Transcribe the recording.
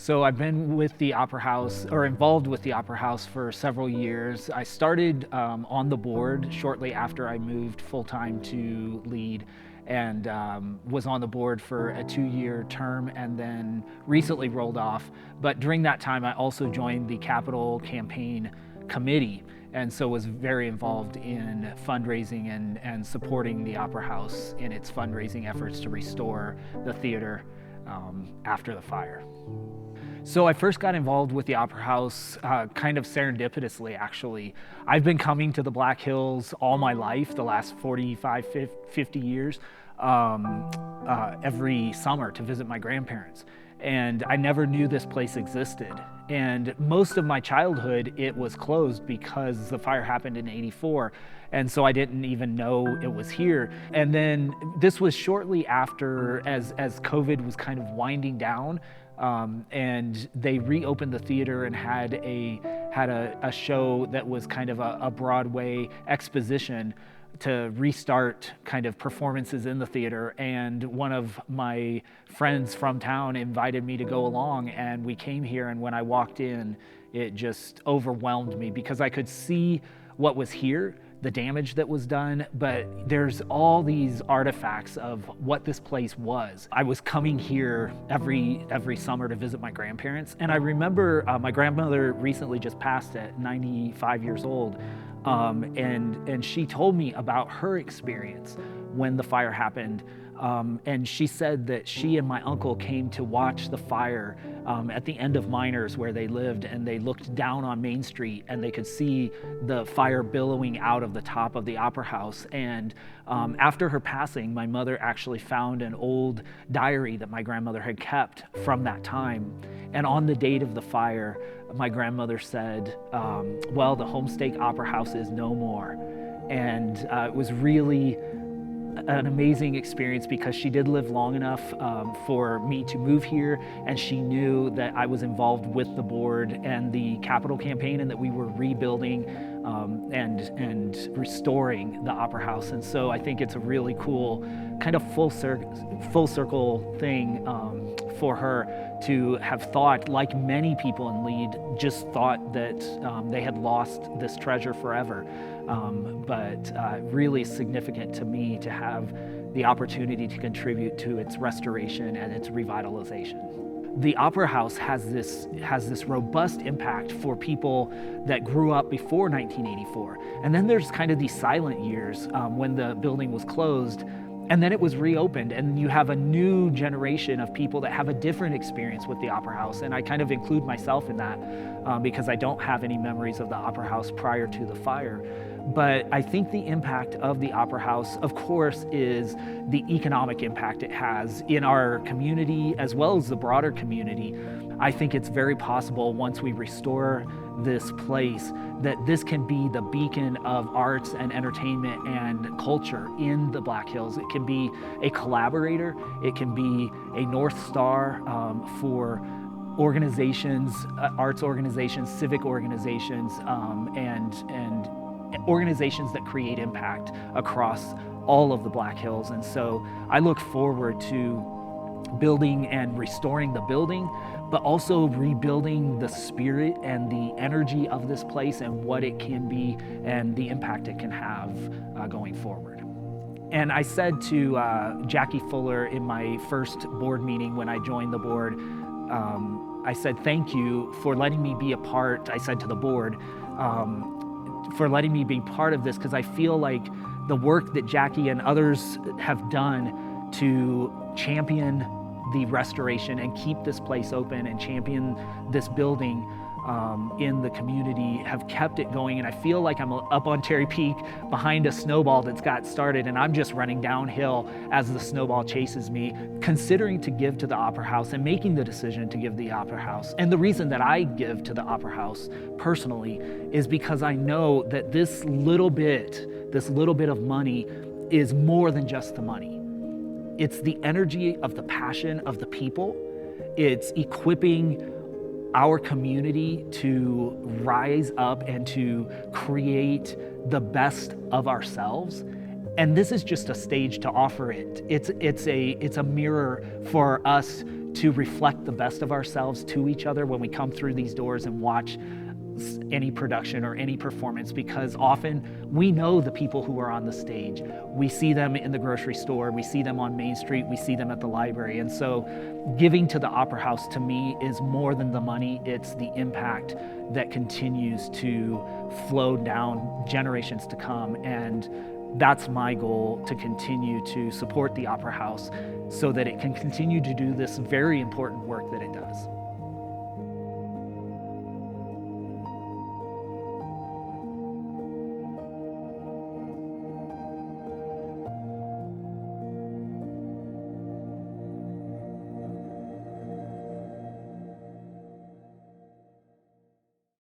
So I've been with the Opera House, or involved with the Opera House, for several years. I started on the board shortly after I moved full-time to lead, and was on the board for a 2-year term and then recently rolled off. But during that time, I also joined the capital campaign committee, and so was very involved in fundraising and supporting the Opera House in its fundraising efforts to restore the theater after the fire. So I first got involved with the Opera House kind of serendipitously, actually. I've been coming to the Black Hills all my life, the last 45, 50 years, every summer to visit my grandparents. And I never knew this place existed. And most of my childhood, it was closed because the fire happened in '84. And so I didn't even know it was here. And then this was shortly after, as COVID was kind of winding down, and they reopened the theater and had a show that was kind of a Broadway exposition to restart kind of performances in the theater. And one of my friends from town invited me to go along, and we came here, and when I walked in, it just overwhelmed me because I could see what was here, the damage that was done, but there's all these artifacts of what this place was. I was coming here every summer to visit my grandparents, and I remember my grandmother recently just passed at 95 years old, and she told me about her experience when the fire happened. And she said that she and my uncle came to watch the fire at the end of Miners where they lived, and they looked down on Main Street and they could see the fire billowing out of the top of the Opera House. And after her passing, my mother actually found an old diary that my grandmother had kept from that time. And on the date of the fire, my grandmother said, well, the Homestake Opera House is no more. And it was really an amazing experience because she did live long enough for me to move here, and she knew that I was involved with the board and the capital campaign, and that we were rebuilding and restoring the Opera House. And so I think it's a really cool kind of full circle thing for her to have thought, like many people in Lead, just thought that they had lost this treasure forever. But really significant to me to have the opportunity to contribute to its restoration and its revitalization. The Opera House has this robust impact for people that grew up before 1984. And then there's kind of these silent years when the building was closed, and then it was reopened, and you have a new generation of people that have a different experience with the Opera House. And I kind of include myself in that because I don't have any memories of the Opera House prior to the fire. But I think the impact of the Opera House, of course, is the economic impact it has in our community as well as the broader community. I think it's very possible, once we restore this place, that this can be the beacon of arts and entertainment and culture in the Black Hills. It can be a collaborator, it can be a North Star for organizations, arts organizations, civic organizations, and organizations that create impact across all of the Black Hills. And so I look forward to building and restoring the building, but also rebuilding the spirit and the energy of this place and what it can be and the impact it can have going forward. And I said to Jackie Fuller in my first board meeting when I joined the board, I said, thank you for letting me be a part, I said to the board, for letting me be part of this, because I feel like the work that Jackie and others have done to champion the restoration and keep this place open and champion this building in the community have kept it going. And I feel like I'm up on Cherry Peak behind a snowball that's got started, and I'm just running downhill as the snowball chases me, considering to give to the Opera House and making the decision to give the Opera House. And the reason that I give to the Opera House personally is because I know that this little bit of money is more than just the money. It's the energy of the passion of the people. It's equipping our community to rise up and to create the best of ourselves. And this is just a stage to offer it. It's a mirror for us to reflect the best of ourselves to each other when we come through these doors and watch any production or any performance, because often we know the people who are on the stage. We see them in the grocery store, we see them on Main Street, we see them at the library. And so giving to the Opera House to me is more than the money, it's the impact that continues to flow down generations to come. And that's my goal, to continue to support the Opera House so that it can continue to do this very important work that it does.